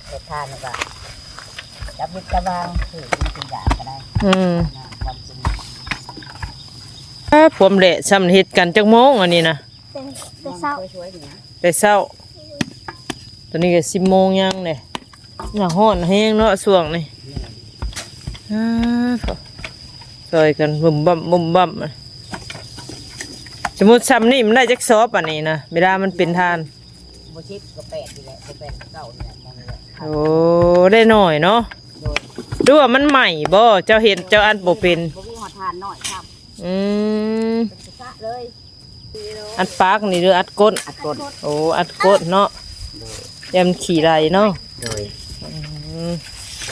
เด็ดทานก็จับยึดกระบางถือกินยาก็ได้ความจริงผมเละสำเร็จกันจักโมงอันนี้นะแต่เศร้าช่วยๆแต่เช้าตอนนี้ก็10 โมงยังเลยน่าฮ้อนแห้งเนาะช่วงนี้ซอยกันบุ่มบั่มสมมุติซ้ำนี่มันได้จักซอบอันนี้นะเวลามันเป็นทานโบชิปก็8นี่แหละโบ8 9นี่แหละมองนี่แหละโอ้ได้หน่อยเนาะดูว่ามันใหม่บ่เจ้าเห็นเจ้าอันบ่เป็นบ่มีหอทานน้อยครับเลยอัดปากนี่หรืออัดก้นโอ้อัดก้นเนาะยำขี่ไรเนาะ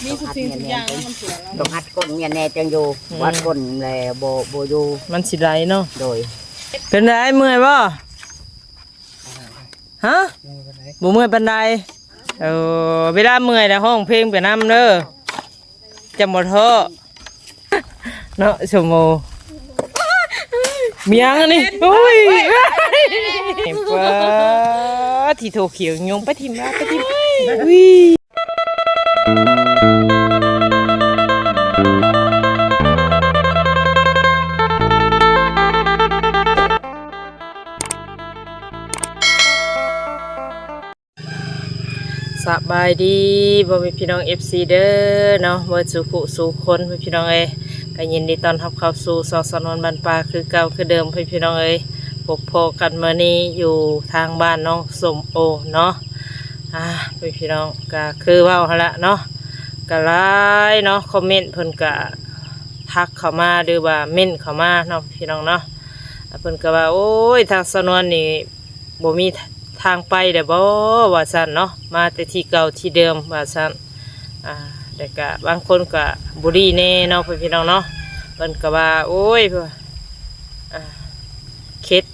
นี่คือสิ่งทุกอย่างมันเสียแล้วต้องอัดก้นเมียแน่จังอยู่วัดก้นแลโบอยู่มันสิไรเนาะโดยเป็นไรเมื่อยบ่ฮะบ่เมื่อยปานใดเวลาเมื่อยแล้วห้องเพลงไปนำเด้อจะหมดท้อเนาะสมโมเมียงนี่โอ้ยป้าที่โถเขียวยงไปทิมละไปทิมวิสบายดีบ่มีพี่น้อง FC เด้อเนาะบ่สุขุสุคนพี่น้องเอ้ยก็ยินดีต้อนรับเข้าสู่ซอสนวนบ้านป่าคือเก่าคือเดิมพี่น้องเอ้ยพบพอกันมื้อนี้อยู่ทางบ้านน้องสมโอเนาะพี่น้องก็คือเว้าหั่นละเนาะก็หลายเนาะคอมเมนต์เพิ่นก็ทักเข้ามาหรือว่าเม้นเข้ามาเนาะพี่น้องเนาะเพิ่นก็ว่าโอ้ยทางสนวนนี่บ่มีทางไปเด้อบ่ว่าซั่นเนาะมาแต่ที่เก่าที่เดิมว่าซั่นแต่ก็บางคนก็บุรีแน่เนาะพี่น้องเนาะเพิ่นก็ว่าโอ้ยเคส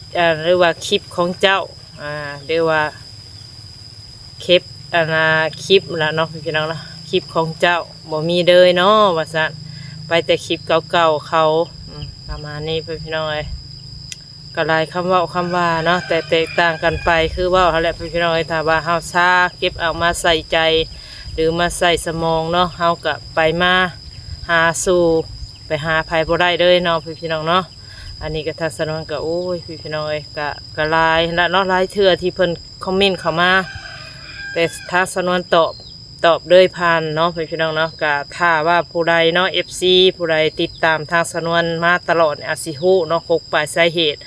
หรือว่าคลิปของเจ้าหรือว่าคลิปคลิปละเนาะพี่น้องเนาะคลิปของเจ้าบ่มีเลยเนาะว่าซั่นไปแต่คลิปเก่าๆเขาประมาณนี้พี่น้องเอ้ยก็หลายคำเว้าคำว่าเนาะแต่แตกต่างกันไปคือว่าอะไรพี่น้องถ้าว่าเฮาซาเก็บเอามาใส่ใจหรือมาใส่สมองเนาะเฮาก็ไปมาหาสู่ไปหาภัยบ่ได้เลยเนาะพี่น้องเนาะอันนี้ก็ทัศนวนก็โอ้ยพี่น้องเอ้ยก็หลายและเนาะหลายเทื่อที่เพิ่นคอมเมนต์เข้ามาแต่ทัศนวนตอบเลยผ่านเนาะพี่น้องเนาะก็ถ้าว่าผู้ใดเนาะ FC ผู้ใดติดตามทางสนวนมาตลอดอาสิฮู้เนาะคกปลายสาเหตุ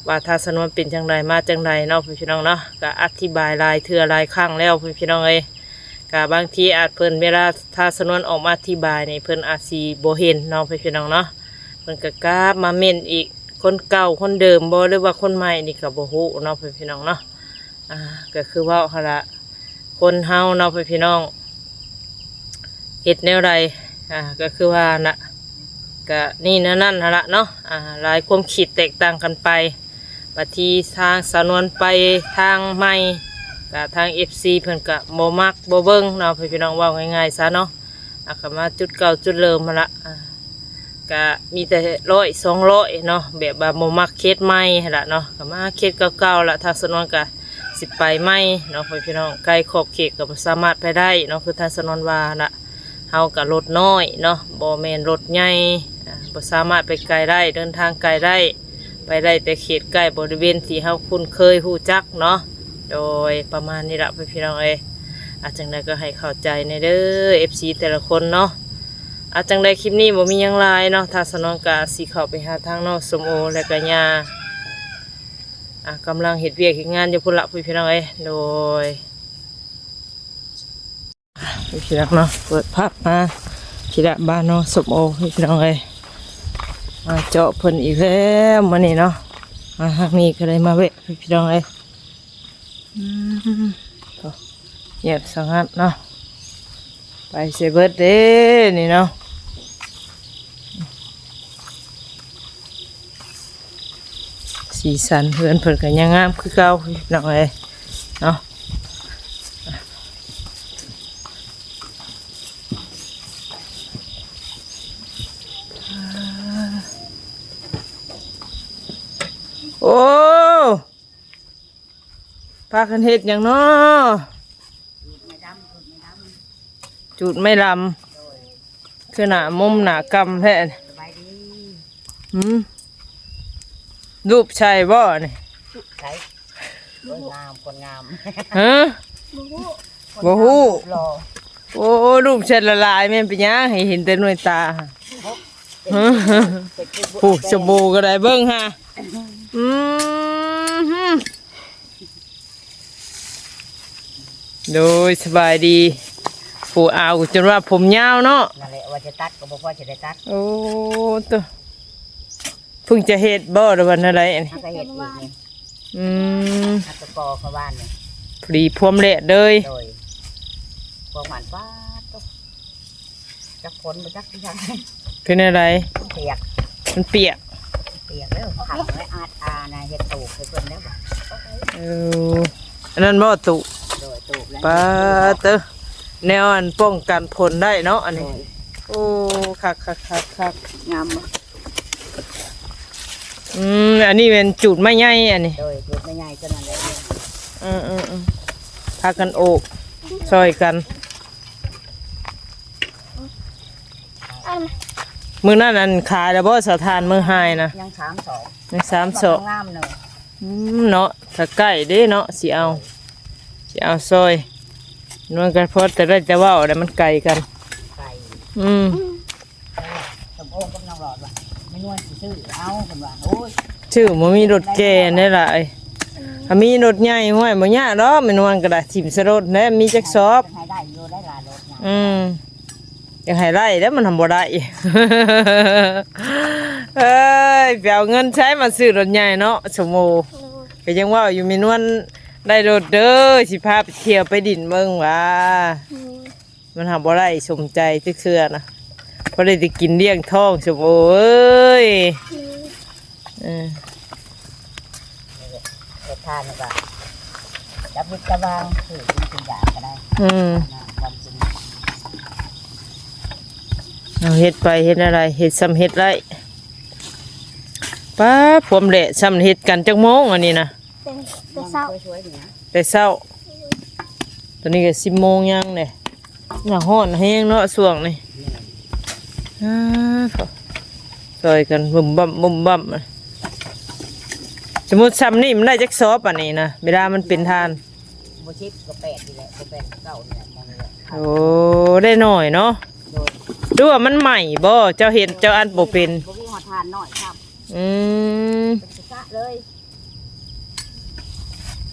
ว่าทางสนวนเป็นจังไดมาจังไดเนาะพี่น้องเนาะก็อธิบายหลายเทื่อหลายครั้งแล้วพี่น้องเอ้ยก็บางทีอาจเพิ่นเวลาทางสนวนออกมาอธิบายนี่เพิ่นอาจสิบ่เห็นเนาะพี่น้องเนาะเพิ่นก็กล้ามาเม่นอีกคนเก่าคนเดิมบ่หรือว่าคนใหม่นี่ก็บ่ฮู้เนาะพี่น้องเนาะก็คือว่าหั่นล่ะคนเฮาเนาะพี่น้องเฮ็ดแนวใดก็คือว่าน่ะก็นี่นั่นหั่นละเนาะหลายความคิดแตกต่างกันไปบางทีทางสนวนไปทางใหม่ก็ทาง FC เพิ่นก็บ่มักบ่เบิ่งเนาะพี่น้องว่าง่ายๆซะเนาะก็มาจุดเก่าจุดเริ่มหั่นละก็มีแต่100 200เนาะแบบว่าบ่มักเคสใหม่หั่นละเนาะก็มาเคสเก่าๆละทางสนวนก็สิไปใหม่เนาะพี่น้องไกลขอบเขตก็สามารถไปได้เนาะคือทางสนวนว่าน่ะเฮากับรถน้อยเนาะบ่แม่นรถใหญ่บ่สามารถไปไกลได้เดินทางไกลได้ไปได้แต่เขตใกล้บริเวณที่เฮาคุ้นเคยฮู้จักเนาะโดยประมาณนี้ละพี่น้องเอ้ยจังใดก็ให้เข้าใจในเด้อ FC แต่ละคนเนาะจังใดคลิปนี้บ่มีหยังหลายเนาะถ้าสนองกะสิเข้าไปหาทางน้องสมโอและก็ย่ากำลังเฮ็ดเวียกเฮ็ดงานอยู่พุ่นละพี่น้องเอ้ยโดยพี่น้องเนาะเปิดภาพมาพี่ละบ้านเนาะสมโอพี่น้องเอ้ยมาเจาะเพิ่นอีกแล้วมื้อนี้เนาะทางนี้ก็เลยมาเวะพี่น้องเอ้ยเงียบสงัดเนาะไปเซเบิร์ดเด้นี่เนาะสีสันเพื่อนเพิ่นก็ยังงามคือเก่าพี่น้องเอ้ยเนาะโอ้พากันเฮ็ดหยังเนาะ จุดไม่ลำคือหนามุมหนากำแท้ สบายดี หืมรูปชายบ่นี่ ใส่สวยงามคนงาม ฮะบ่ฮู้ รอ โอ้รูปเช็ดละลายแม่นเป็นหยังให้เห็นแต่หน่วยตาฮะโอ้สบู่ก็ได้เบิ่งฮะอืมฮึโดยสบายดีผู้เอาจนว่าผมยาวเนาะ นั่นแหละว่าจะตัดก็บ่พอจะได้ตัด โอ้ตัวเพิ่งจะเฮ็ดบ่หรือวันอะไรอันนี้ ถ้าก็เฮ็ดอีกนี่ อืม ถ้าก็กอเข้าบ้านนี่ พรีพรวมเละเลย โดยพวกหวานป้าตุ๊กจักผลบ่จักที่ทาง เป็นอะไร เปียก มันเปียก เปียกแล้วขังไว้อาดอานะเฮ็ดตูกให้เพิ่นแล้วบ่ เอออันนั้นบ่ตุ โดยตูกแล้ว ปลาเตอแนวอันป้องกันผลได้เนาะอัน โด นี้ ย โอ้คัก งามบ่ อันนี้เป็นจุดไม้ใหญ่อันนี้ โดยตูกไม่ใหญ่ก็นั่นแหละ พากันโอกช่วยกันมือนั่นอันขายแล้วบ่สถานมือหายนะ ยัง32 ยัง32 งามเนาะ เนาะถ้าใกล้เด้เนาะสิเอาซอยนวลกันพอแต่ได้แต่ว่าแต่มันไกลกัน ไก่ สมโอกับน้องหลอดว่ะไม่นวลสิซื้อเอาเพิ่นว่าโอ้ย ชื่อมันมีรถแก่ได้หลายถ้ามีรถใหญ่ห้วยบ่ยากดอกแม่นวลก็ได้ถิ่มสรถแน่มีจักสอบ ให้ได้อยู่ได้หลายรถนะ อยากให้ไล่แล้วมันทำบ่ได้ เอ้ยไปเอาเงินใช้มาซื้อรถใหญ่เนาะสมโอก็ยังว่าอยู่แม่นวลได้รถเด้อสิพาไปเที่ยวไปดินเบิ่งว่ามันทำบ่ได้สมใจเทื่อๆนะพอได้ไปกินเลี้ยงท้องสมโอเอ้ยเออ เฮ็ดทานนี่ก็จับยึดกระวางซื้อกินยาก็ได้นะวันกิน เอาเฮ็ดไปเฮ็ดอะไรเฮ็ดซ้ำเฮ็ดไรป้าผมแหละซ้ำเฮ็ดกันจักโมงอันนี้นะ แต่เศร้าช่วยๆนี่นะ แต่เช้าตอนนี้ก็10 โมงยังเนี่ยน่าฮ้อนแฮงเนาะช่วงนี้ซอยกันบุ่มบั่มอะสมมุติซ้ำนี่มันได้จักซอบอันนี้นะเวลามันเป็นทาน บ่ชิปก็8นี่แหละบ่8 9นี่แหละมองนี่แหละ โอ้ได้หน่อยเนาะ โดย ดูว่ามันใหม่บ่เจ้าเห็นเจ้าอันบ่เป็น บ่มีหอทานน้อยครับ อืม เป็นสิกะเลย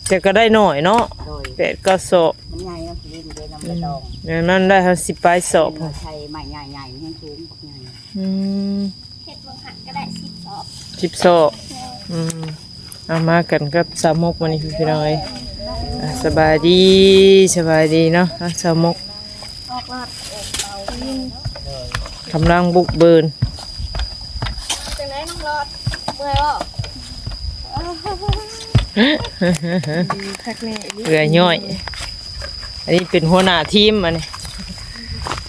แต่ก็ได้หน่อยเนาะ โดย 8 9 ศอก มันใหญ่เนาะสิดินเลยน้ำใบตอง อย่างนั้นได้10 ปลายศอก ใช้ไม้ใหญ่ๆให้สูงปักใหญ่ อืม เห็ดบางหันก็ได้10 สอบ 10 ศอกเอามากันกับสาวมกวันนี้พี่น้องเอ้ยสบายดีเนาะสาวมก ออกรอดยิง กำลังบุกเบิน จังไรน้องรอดเมื่อยบ่คักแน่ เรือย่อย อันนี้เป็นหัวหน้าทีมอันนี้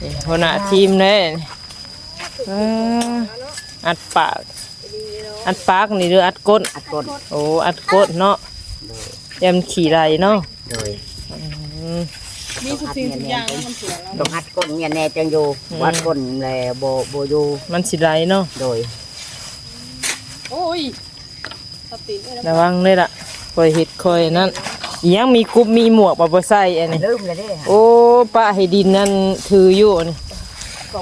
นี่หัวหน้าทีมเลยอัดปากนี่หรืออัดก้น อัดกด โอ้อัดก้นเนาะยำขี่ไรเนาะ โดย มีทุกสิ่งทุกอย่างมันสวย ต้องอัดก้นเมียแน่จังอยู่วัดก้นแลโบอยู่ มันสิไรเนาะ โดย โอ้ยสติเลย ระวังเลยล่ะคอยเห็ดคอยนั่นอีหยังมีกุบมีหมวกปะบ่ใส่อันนี้ ลืมเลยเด้ โอ้ป้าให้ดินนั่นถืออยู่อันนี้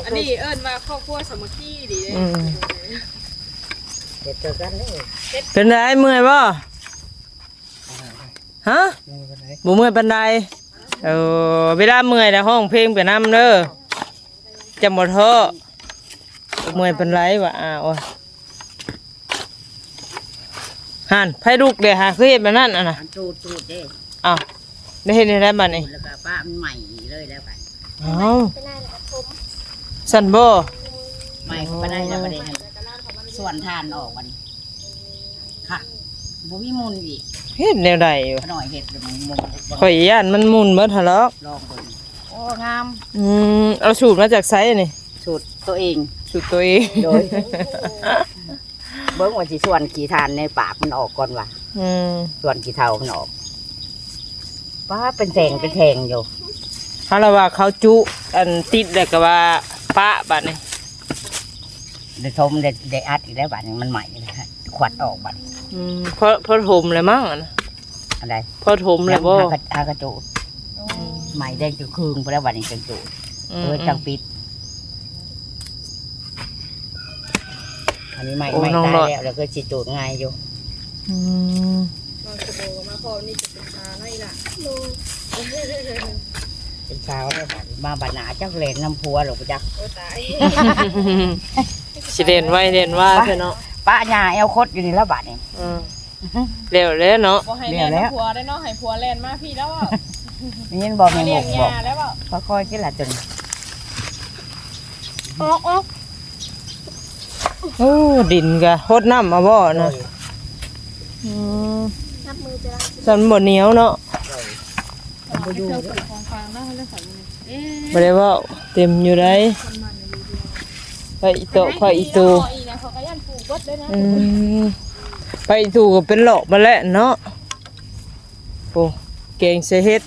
อันนี้เอิ้นมาครอบครัวสามัคคีดีเลย เด็ดเจอกันเลย เป็นไรเมื่อยบ่ฮะบ่เมื่อยปานใดเวลาเมื่อยแล้วห้องเพลงไปนำเด้อจำบ่ท้อบ่เมื่อยปานไรวะอ้าวหันไผลูกเด้อหาคือเฮ็ดแบบนั้นอ่ะนะ อันตูดเด้ อ้าวได้เฮ็ดได้บัดนี้ แล้วก็ป้ามันใหม่เลยแล้วไป อ้าว ไปนั่นกับผม สั่นบ่ ใหม่ก็ได้แล้วประเด็นส่วนทานออกวันค่ะบุวิมุนอีก เฮ็ดแนวใดวะ ขน่อยเห็ดหรือมุม ข่อยย่านมันหมุนเบิดหั่นหรอก ลองเบิ่งโอ้งาม เอาสูตรมาจากไสนี่ สูตรตัวเอง สูตรตัวเอง โดย เบิ้งว่าสิส่วนขี้ทานในปากมันออกก่อนว่ะ อืม ส่วนขี้เทามันออกป้าเป็นแทงอยู่ เฮ เขาละว่าเขาจุอันติดแล้วก็ว่าปะบัดนี้ เดี๋ยวทมเดี๋ยวอัดอีกแล้วบัดนี้มันใหม่เลยฮะขวัดออกบัด เพราะถมเลยมั้งอะนะ อะไร เพราะถมเลยบ่ อากระจูดใหม่แดงจะคืนไปแล้วบัดนี้จังจูดจังปิดอันนี้ใหม่ได้แล้วก็จิจูดง่ายอยู่ น้องจะโบมาพอนี่จะเป็นชาน้อยล่ะ เป็นเช้าแล้วบัดมาบัดหนาจักเลนน้ำพัวหรอกจัก โอ้ตาย สิเรียนไว้เรียนว่าเถอะเนาะ ป้าหญ้าเอวคดอยู่นี่แล้วบัดนี้ เร็วเลยเนาะ บ่ให้แล่นผัวได้เนาะให้ผัวแล่นมาพี่แล้วอ่ะ นี่บอกแม่ เลี้ บ ย อง ก ยาแล้วอ่ะ ค่อยๆกินละจน ออก โอ้ดินกะโคตรน้ำมาบ่นะ นับมือจะได้ สันบ่เหนียวเนาะ ไปเที่ยวกับของฟังนะเขาเรียกฝันเลย บ่ได้เว่าเต็มอยู่ได้ไปอีโตะไปอีตู อีนะเขาก็ยันปลูกเบิดด้วยนะ ไปอีตูก็เป็นหลอกมาแล้วเนาะโอ้เก่งเสเฮ็ด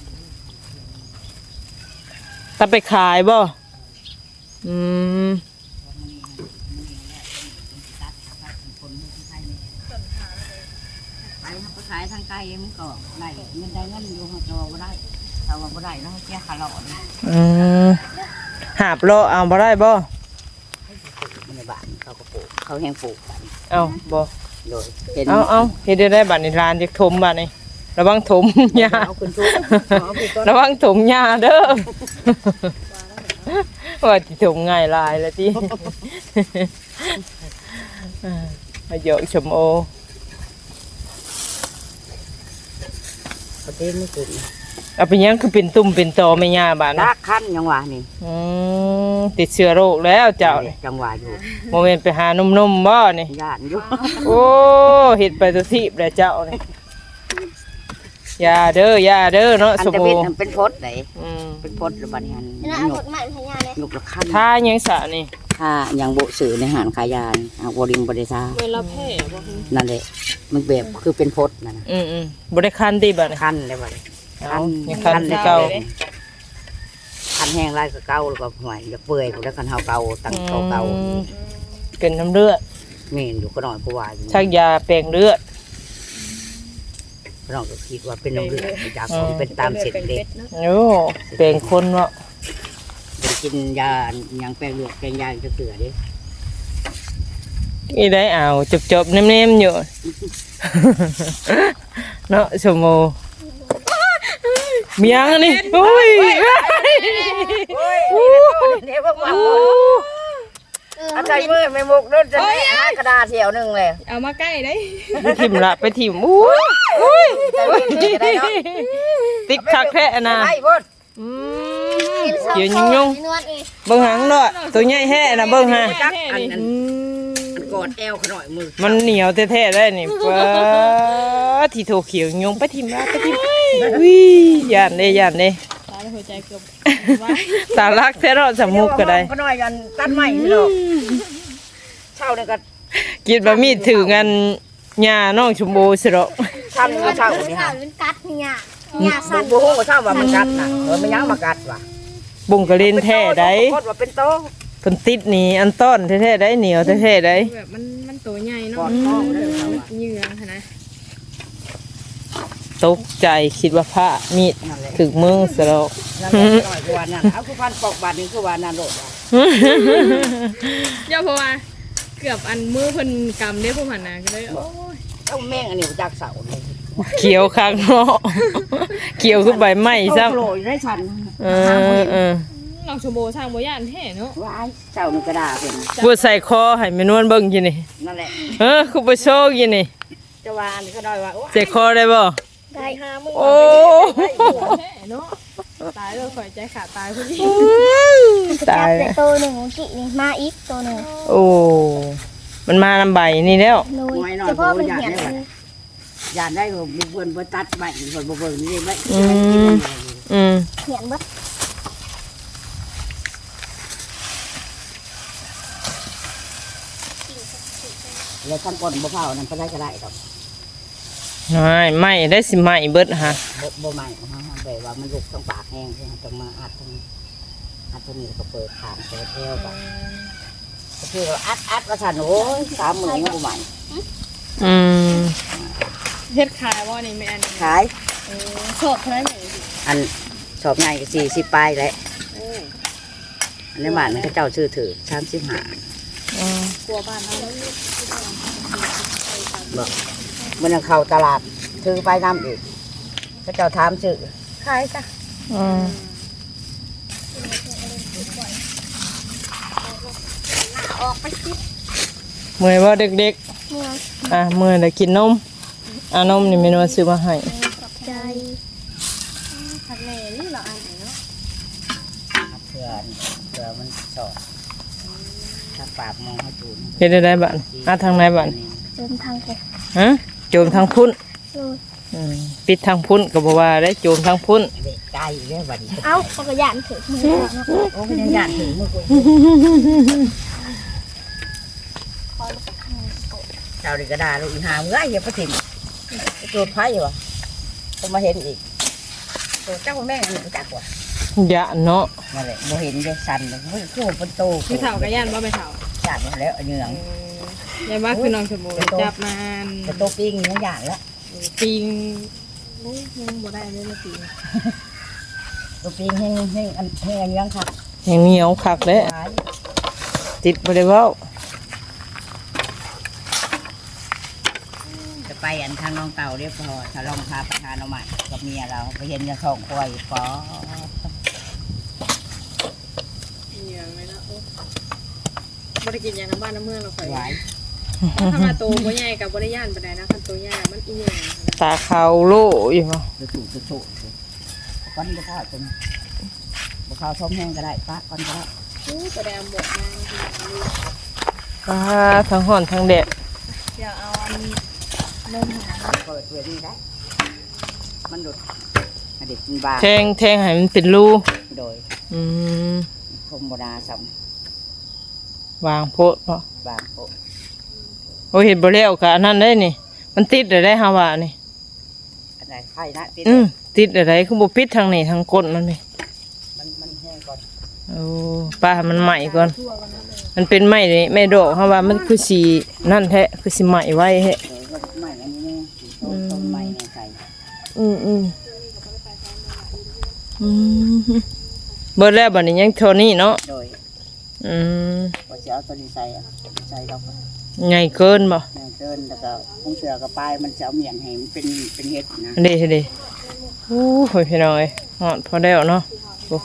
ถ้าไปขายบ่ไปขายทางไกลมันก็ได้เงินได้เงินอยู่หัวจอบ่ได้ถ้าว่าบ่ได้แล้วแก้ขาหลอด หาบโลเอาบ่ได้บ่ มันในบ้านเขาก็ปลูกเขาแห้งปลูกกัน เอาบ่ โดยเห็น เอาเฮ็ดได้บัดนี้ร้านจะถมบัดนี้ระวังถมหญ้า เอาขึ้นทุกเอาไปก่อน ระวังถมหญ้าเด้อว่าสิถมง่ายหลายแล้วติมาโยกชมโอ ประเทศไม่ขึ้น เอาไปยังคือเป็นตุ่มเป็นตอแม่ย่าบาดนะ รักขั้นยังหวะนี่ ติดเชื้อโรคแล้วเจ้านี่ จังหวะอยู่ โมเมนต์ไปหานุ่มๆบ่นี่ ย่านอยู่ โอ้เฮ็ดไปตัวทีบแล้วเจ้านี่อย่าเด้อเนาะ อัน สม จะ โอ เป็นพดไหน อืม เป็นพดหรือบัดนี้หัน น่า หย ก ก ดใหม่พญาเลย หยกละขั้น ถ้ายังสะนี่ ถ้ายังโบสื่อในหานขายยานวอริงบริษัท เวลาแพ้บ่ นั่นแหละมันแบบคือเป็นพดนั่นน่ะ บ่ได้คันติบัดนี้ ขั้นเลยบัดนี้ เอายังคันคือเก่า คันแห้งไรก็เก่าแล้วก็ห่วยอยากเปื่อยแล้วคันเฮาเก่าตั้งเก่า เป็นน้ำเลือด ๆเมนอยู่ก็หน่อยก็ว่าอยู่ ชักยาแปลงเลือด ก็น้องก็คิดว่าเป็นน้ำเลือดจากของเป็นตามเสร็จเด็ก โอ้แปลงคนเนาะ เป็นกินยาอย่างแป้งเลือดแกงยาจะเกลือดิ อีได้เอาจบๆเน้มๆอยู่ เนาะสมโอมียังอันนี่โอ้ย เนี่ยพวกมันอาจารย์มือไม่มุกด้วยจะได้กระดาษเสียวหนึ่งเลย เอามาใกล้ได้ ไปถิ่มละไปถิ่มติ๊กคักแท้นะ ไอ้พด เกี่ยวยุ่งเบิ่งหางด้วยตัวใหญ่แท้นะเบิ่งหา จักอันนั้นกอดแอวขน่อยมือ มันเหนียวแท้ๆได้นี่ป้าที่โถเขียวยุงไปถิ่มละไปถิ่มวิย่านเด้ ตาหัวใจเกือบว่า ตาลักแท้เนาะสมุกก็ได้ ขน่อยกันตัดใหม่สิลูกเช่าเนี่ยก็ กินบะหมี่ถือกันหญ้าน้องชมพูสิเนาะ ทำก็เช่านี่ฮะ เป็นกัดเนี่ย สั่นบูฮู้ก็เช่าว่ามันกัดนะมันยังมากัดว่ะ บุ้งกะเล่นแท้ได้ โคตรว่าเป็นโต เพิ่นติดหนี่อันต้อนแท้ๆได้เหนียวแท้ๆได้ แบบมันตัวใหญ่ กอ เนาะ ดท้องเลย เหยื่อนะ ตกใจคิดว่าพระมีด นั่นแหละ ถึกมือซะแล้ว นั่นแหละหน่อยกว่านั่นเอาคือพันปอกบาทนึงคือว่านั่นโลดว่ะ เดี๋ยวเพราะว่าเกือบอันมือเพิ่นกำได้พวกหันนะก็เลยโอ้ย เจ้าแม่งอันนี้จากเสาเลย เขียวข้างเนาะเขียวคือใบไม้ซ้ำ โปรยได้ฉัน น้องชมโบสร้างบ่ย่านแท้เนาะ ว้ายเจ้านึงกระดาษเป็น บ่ใส่คอให้แม่นวลเบิ่งอยู่นี่ นั่นแหละ คือบ่โชคอยู่นี่ จะวานก็ได้ว่าโอ้ ใส่คอได้บ่ ได้ห้ามือ โอ้ แท้เนาะตายเลยข่อยใจขาดตายพอดี ตาย จับตัวหนึ่งเมื่อกี้นี่มาอีกตัวหนึ่ง โอ้มันมานำใบนี่แล้ว โดย ไม่น้อย เฉพาะ บ่ เป็น อยาก เหียน ได้ อัน ว่า นี้ อยากได้บ่เบิ่นบ่ตัดใบบ่เบิ่งนี่ไว้ อืม เหียนเบัด แล้วท่านก่อนบ่เผานั่นก็ได้ก็ได้ดอก ไม่ได้สิไหม้เบิดฮะ บ่ใหม่ฮะแบบว่ามันลุกทั้งปากแห้งใช่ไหมต้องมาอัดทั้งนี้ก็เปิดขางเปิดเอวไปก็คืออัดก็สั่นโอ้ย30,000ยังบ่ใหม่ อืม เฮ็ดขายบ่นี่แม่อันนี้ ขาย สดเท่าไหร่แม่ อันชอบใหญ่ก็40ปลายแหละอันนี้บ้านเขาเจ้าซื้อถือ35 กลัวบ้านเฮา บอกมันยังเข้าตลาดซื้อไปน้ำอีกเขาเจ้าถามซื้อขายจ้ะ อืม ออกไปคิด เมื่อยว่าเด็ก เมื่อ ๆเมื่อยแล้วกินนมนมนี่เมนูซื้อมาให้ ขอบใจผักแม่นี่เหรออันไหนเนาะ เพื่อมันสอดถ้าปากมองให้จูน เฮ็ดได้บ้านทางไหนบ้าน จนทางไป ฮะโจมทางพุ่น นู่น ปิดทางพุ่นก็บ่ว่าได้โจมทางพุ่น เด็กไก่เนี่ยวันนี้ เอ้าเขาก็ยานถือมือเนาะ โอ้ยยังอยากถึงมือกูเจ้าดิกระดาลูกอีหามเอ้ยอย่าไปถิ่มจูดไผ่วะผมมาเห็นอีกตัวเจ้าแม่นี่จักว่ะ ยะเนาะ นั่นแหละบ่เห็นเลยสั่นเลยเฮ้ยคู่เป็นโต พี่เฒ่าก็ย่านบ่ไปเฒ่า จัดแล้วเหงื่อง ย่านว่าคือน้องสมมุติจับนาน เป็นโตปิ้งยังอย่างแล้ว ปิงโอ้ยยังบ่ได้เลยละปิง ตัวปิ้งแห้งอันแห้งยังค่ะ ยังเหนียวคักเด้ หาย ติดบ่ได้เว้า จะไปอันทางน้องเต่าเรียบพอถ้าลองพาประธานเอาใหม่กับเมียเราไปเห็นยาส่งควายปอ อีหยังไหมเนาะโอ้บ่ได้กินหยังน้ำบ้านน้ำเมืองเราข่อย ไหว ถ้ามาโตบ่ใหญ่ก็บ่ได้ย่านปานใดนะคันโตใหญ่มันอีหยัง ตาขาวโลอยู่บ่ จะถูก้อนจะข้าวจนบุข้าวส้มแห้งก็ได้ปะก้อนก็ได้ โอ้บ่ได้เอาหมดมา ทั้งร้อนทั้งแดด เดี๋ยวเอาอันนมหา เปิดเวทีได้ มันดุดเด็กมันบาง แทงให้มันเป็นรู โดย อืม ธรรมดาสัม วางโพดเนาะ บางโปะ โอ้เฮ็ดบ่แล้วก็อันนั้นได้นี่ มันติดได้เฮาว่านี่ อะไรไข่นะติด ติดอะไรคือบ่ปิดทางนี้ทางก้นมันนี่ มันแห้งก่อน โอ้ป้าให้มันใหม่ก่อน มันเป็นไม้นี่ไม้ดอกเฮาว่ามันคือสินั่นแท้คือสิใหม่ไว้แท้ เดี๋ยวก็ใหม่อันนี้เนี่ยต้มใหม่เนี่ยใส่ อืมเบิดแล้วบัดนี้ยังเท่านี้เนาะ โดย อืม ว่าจะเอาตัวนี้ใส่ดอก ใหญ่เกินบ่ แมงเกินแล้วก็พุงเสือกับปลายมันจะเอาเมียนให้มันเป็นเห็ดนะ อันนี้โอ้ยพี่น้อยฮอดพอแล้วเนาะโอ้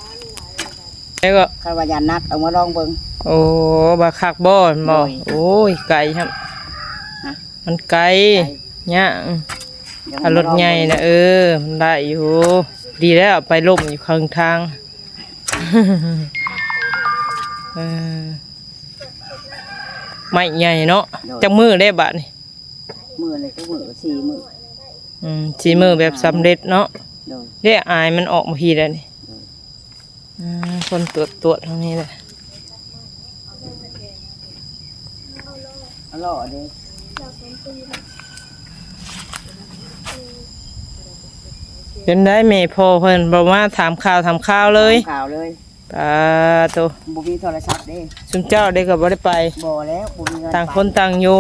แล้วก็ ข้าวายานักเอามาลองเบิ่ง โอ้บาคักบ่อนบ่ โอ้ย โอ้ยไก่ครับ ฮะ มันไก่เนี่ย เดี๋ยว ถ้ารถใหญ่นะมันได้อยู่ดีแล้วไปล่มอยู่ข้างทาง เออไม่ใหญ่เนาะจักมือได้บาทนี่ มือเลยก็มือ4 มือ สีมือแบบสำเร็จเนาะ โดย ได้อายมันออกมาทีแล้วนี่คนตรวจทางนี้เลย อร่อยเลย เป็นได้แม่พ่อเพิ่นบอกว่าถามข่าวเลย ข่าวเลย ปาตัว บุมีโทรศัพท์เด้ ซุมเจ้าได้ก็บ่ได้ไป บ่แล้วบุมีเงิน ต่างคนต่างอยู่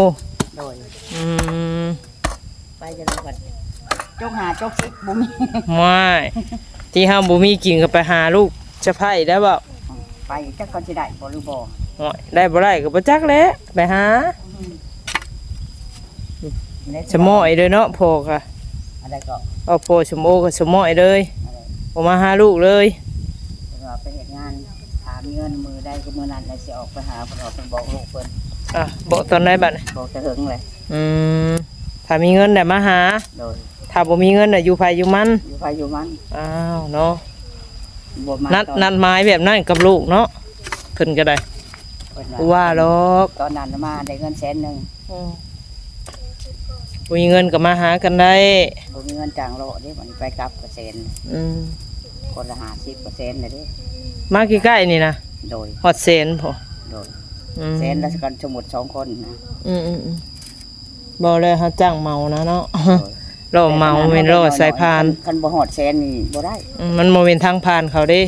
โดย อืม ไปจะได้ก่อนจกหาจกซิกบุมี ไม่ที่ห้ามบ่มีกินก็ไปหาลูกจะไผได้บ่ ไปจักก่อนสิได้บ่หรือบ่ โอ้ยได้บ่ได้ก็บ่จักแหล้วไปหาสมอยเด้อเนาะพ่อค่ะ อะไรก็ เอาพ่อสมโอก็สมอยเลย อะไร บ่มาหาลูกเลย เราไปเฮ็ดงานถามเงินมือได้ก็มือนั้นแล้วสิออกไปหาเพิ่นออกเพิ่นบอกลูกเพิ่น บอกตอนไหนบัดนี้ บอกจะถึงเลย ถ้ามีเงินได้มาหา โดย ถ้าบ่มีเงินน่ะอยู่ไผอยู่มัน อยู่ไปอยู่มัน อ้าวเนาะ บ่มา นัด ตอน นัดหมายแบบนั้นกับลูกเนาะเพิ่นก็ได้ เพิ่น ว่าหรอก ตอนนั้นมาได้เงิน100,000 บ่มีเงินก็มาหากันได้ บ่มีเงินจ้างโลเด้วันนี้ไปกลับก็100,000 อืม คนละ50%เลยเด้ มาใกล้ๆนี่นะ โดย ฮอดแสนพอ โดย อืม แสนแล้วกันสมุด2 คนนะ บ่เลยเฮาจ้างเมานะเนาะ โดย ล่อเมาแม่นล่อสายพาน คันบ่ฮอดแสนนี่บ่ได้ มันบ่แม่นทางผ่านเขาเด้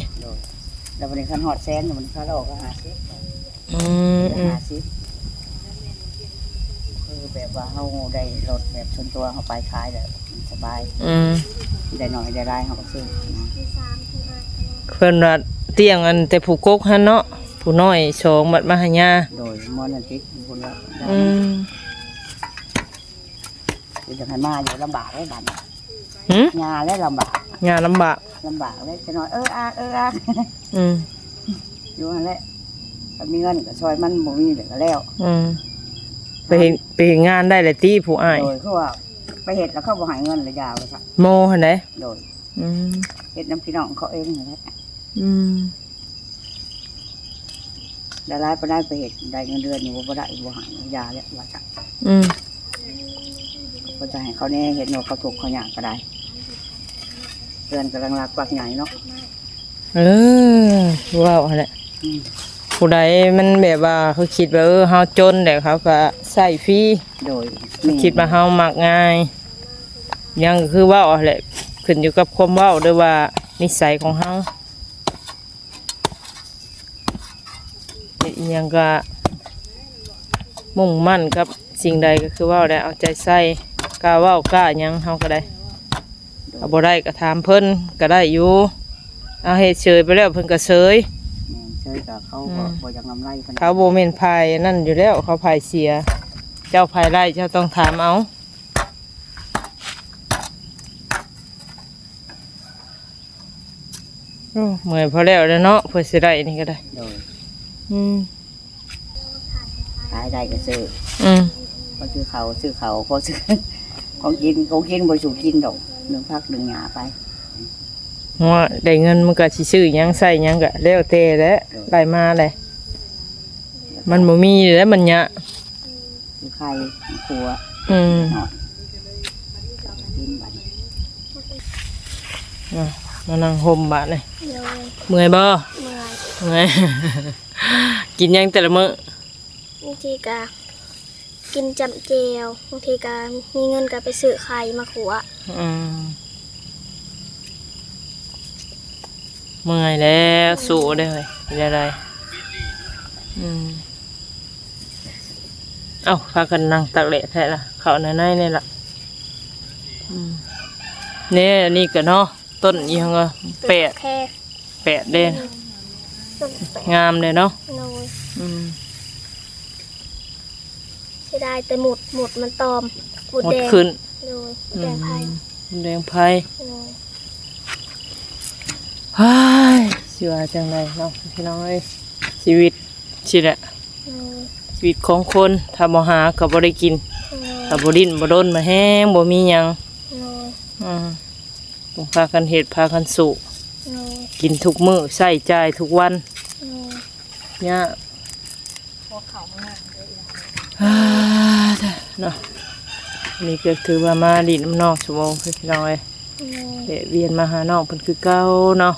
แล้ววันนี้คันฮอดแสนมันเขาเราก็50 อืม 50คือแบบว่าเฮาได้รถแบบส่วนตัวเฮาไปขายแล้วสบาย ได้น้อยได้หลายเฮาก็ซื้อนะ เพิ่นว่าเตียงอันแต่ผู้กกหั่นเนาะผู้น้อย2บัดมาหายา โดยมอนันติคนละได้ คือจะให้มาอยู่ลำบากเลยบัด หึ งานและลำบาก งานลำบาก เลยจะน้อยอากอืม อยู่นั่นแหละถ้ามีเงินก็ซอยมันบ่มีเดี๋ยวก็แล้ว ไปเฮ็ดงานได้แหละติผู้อ้าย โดยคือว่าไปเฮ็ดแล้วเขาบ่ให้เงินเลยยาวเลยค่ะ โมหั่นเด้ โดย อืม เฮ็ดน้ำพี่น้องเขาเองนั่นแหละ อืม ได้รายไปได้ไปเฮ็ดได้เงินเดือนอยู่บ่ได้บ่ให้ยาแล้วว่าจัก อืม ก็จะให้เขาแน่เฮ็ดเนาะเขาถูกข์เขายากก็ได้เดือนกำลังรักปักใหญ่เนาะ ว้าวหั่นแหละ อืม ผู้ใดมันแบบว่าเขาคิดว่าเฮาจนแต่เขาก็ใช้ฟรี โดย คิดว่าเฮามักง่ายยังก็คือเว้าแหละขึ้นอยู่กับความเว้าด้วยว่านิสัยของเฮาเฮ็ดอิหยังก็มุ่งมั่นกับสิ่งใดก็คือเว้าได้เอาใจใส่กล้าเว้ากล้าหยังเฮาก็ได้เอาบ่ได้ก็ถามเพิ่นก็ได้อยู่เอาเฮ็ดเฉยไปแล้วเพิ่นก็เฉย เชยกับเขาก็บ่อยากนำไรกัน เขาโบเมนพายนั่นอยู่แล้วเขาพายเสีย เจ้าพายไล่เจ้าต้องถามเอาโอ้เมื่อยพอแล้วเนาะเพื่อสิได้นี่ก็ได้ โดย อืม ขายได้ก็ซื้อ อืม ก็ซื้อเขาพอซื้อ ของกินบ่สู่กินดอกหนึ่งพักหนึ่งหยาไป ว่าได้เงินมันก็สิซื้อหยังใส่หยังก็แล้วแต่แหล้วได้มาเลยมันบ่มีแล้วมันยะ ซื้อไข่ครัว อืม หน่อยกินบัด มานั่งห่มบาดเลย โดย เมื่อยบ่ เมื่อย เมื่อย กินหยังแต่ละมื้อบ างทีก็กินจำเจวบางทีก็มีเงินก็ไปซื้อไข่มาขัว อืมเมื่อยแล้วสู้ได้เลยเป็นอะไรเอ้าพากันนั่งตักเละแท้ละเขาในนี่ล่ะเนี่ยนี่ก็เนาะต้นอีหยังก็แปด แค่ แปดเด่น ต้นแปะ งามเลยเนาะ โดย อืม เสียดายแต่หมุดมันตอมหมุด หมด แดง ขึ้น โดยหมุดแดงไผ่ แดงไผ่ โดย เฮ้ยสิว่าจังไดเนาะพี่น้องเอ้ยชีวิตสิแหละ โดย ชีวิตของคนถ้าบ่หาก็บ่ได้กิน โดย ถ้าบ่ดิ้นบ่ดนมาแห้งบ่มีหยัง โดย ต้องพากันเฮ็ดพากันสู้ โดย กินทุกมื้อใช้จ่ายทุกวัน โดย เนี่ยเนาะนี่ก็ถือว่ามาดินน้ำนอกชั่วโมงพี่น้องเอ้ย โดย เวียนมาหาน้องเพิ่นคือเก่าเนาะ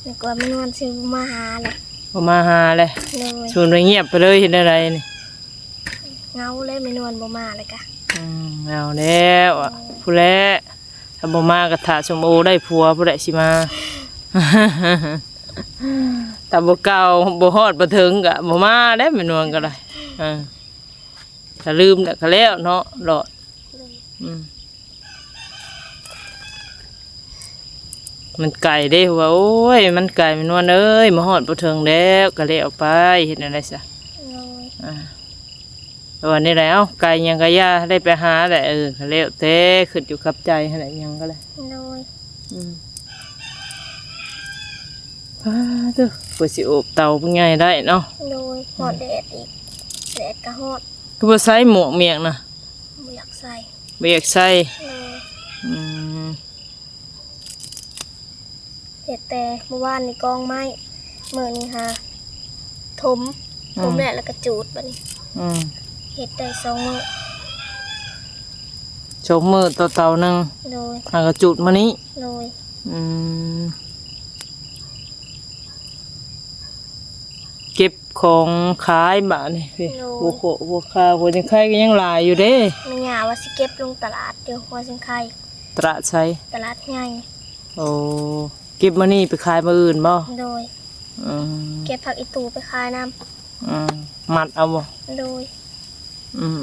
แล้วก็ไม่นอนซื้อมาหาเลย บ่มาหาเลย โดย ชวนไปเงียบไปเลยเห็นอะไรนี่ เงาเลยไม่นอนบ่มาเลยกะ เอาแล้วอ่ะผู้แลถ้าบ่มาก็ถ่าสมโอได้ผัวผู้ใดสิมา แต่บ่เก่าบ่ฮอดบ่ถึงก็บ่มาได้แม่นวลก็ได้ถ้าลืมแล้วก็แล้วเนาะหลอดมันไก่เด้ว่าโอ้ยมันไก่แม่นวลเอ้ยมาฮอดบ่ถึงแล้วก็แล้วไปเฮ็ดอะไรซะ โดย แต่วันนี้แหละเอ้าไก่ยังก็ย่าได้ไปหาแหละก็แล้วแต่ขึ้นอยู่กับใจให้ได้ยังก็เลย โดย เด้อเพื่อสิโอบเตาเป็นไงได้เนาะ โดยหอดแดดอีกแดดก็หอด ก็บ่ใส่หมวกเมียงนะ ไม่อยากใส่ บ่อยากใส่ โดย อืม เห็ดแต่เมื่อวานนี่กองไม้เมื่อนี้ฮะถมแหละแล้วก็จูดบัดนี้ อืม เห็ดได้2 มื้อ ชมมือต่อเตานึง โดย หากระจุดมานี้ โดย อืม เก็บของขายบาดนี่พี่หัวโขหัวคาหัวจังไข่ก็ยังหลายอยู่เด้ แม่ย่าว่าสิเก็บลงตลาดเดี๋ยวหัวสิงไข่ ตระใช้ ตลาดใหญ่ โอ้เก็บมานี่ไปขายมาอื่นบ่ โดย อืม เก็บผักอีตูไปขายน้ มัดเอาบ่ ำโดย อืม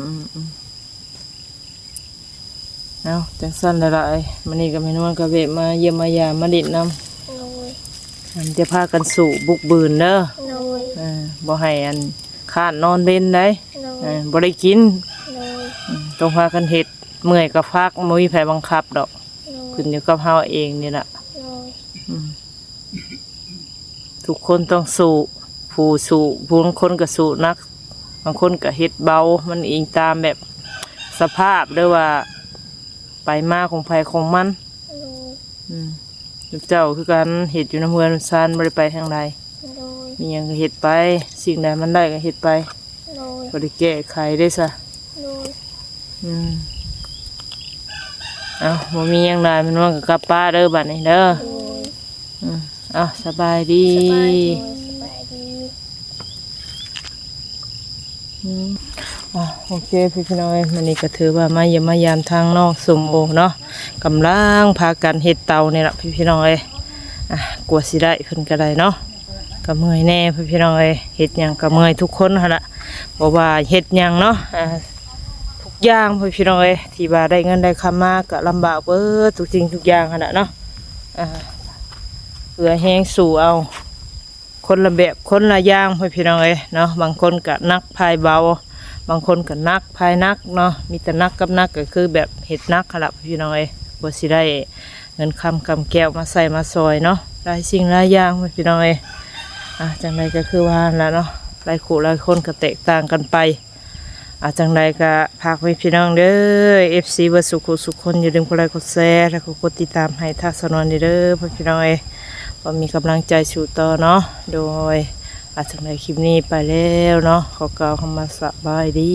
เอาจังสั้นหลายๆมันนี่ก็แม่นวลก็เวะมาเยี่ยมมายามมาดิดนำ โดย มันจะพากันสู่บุกบืนเด้อ โดย บ่ให้อันข้านนอนเล่นได้ โดย บ่ได้กิน โดย ต้องพากันเฮ็ดเมื่อยก็พักบ่มีไผบังคับดอก โดย ขึ้นอยู่กับเฮาเองนี่ล่ะ โดย ทุกคนต้องสู้ผู้สู้ผู้บางคนก็สู้นักบางคนก็เฮ็ดเบามันอิงตามแบบสภาพเด้อว่าไปมาของไผของมัน โดย อืมเจ้าคือการเฮ็ดอยู่น้ำเมืองซานบ่ได้ไปทางใด โดย มีหยังก็เฮ็ดไป สิ่งใดมันได้ก็เฮ็ดไป โดย บ่ได้แก้ไขได้ซะ โดย เอ้าบ่มีหยังได้มันว่าก็กลับป้าเด้อบัดนี้เด้อ โดย เอ้าสบายดี สบายดีสบายดี โอเคพี่น้อยมันนี่ก็ถือว่ามาเยี่ยมมายามทางนอกสมโอเนาะกำลังพากันเฮ็ดเตานี่ล่ะพี่น้อยกลัวสิได้เพิ่นก็ได้เนาะก็เมื่อยแน่พี่น้อยเฮ็ดหยังก็เมื่อยทุกคนหั่นล่ะบ่ว่าเฮ็ดหยังเนาะทุกอย่างพี่น้อยที่ว่าได้เงินได้คำมาก็ลำบากเบิดทุกสิ่งทุกอย่างหั่นน่ะเนาะเพื่อแฮงสู่เอาคนละแบบคนละอย่างพี่น้อยเนาะบางคนก็นักพายเบาบางคนก็นักภายนักเนาะมีแต่นักกับนักก็คือแบบเห็ดนักขลับพี่น้องบ่สิได้เงินคำกำแก้วมาใส่มาซอยเนาะหลายสิ่งหลายอย่างพี่น้องจังใดก็คือว่าแล้วเนาะหลายคู่หลายคนก็แตกต่างกันไปจังใดก็พากไว้พี่น้องเด้อ FC เบอร์สุขคนอย่าลืมกดไลค์กดแชร์แล้วก็กดติดตามให้ทักษะนวนเด้อพี่น้องว่ามีกำลังใจสู่ต่อเนาะโดยจากในคลิปนี้ไปแล้วเนาะขอกล่าวคำว่าสบายดี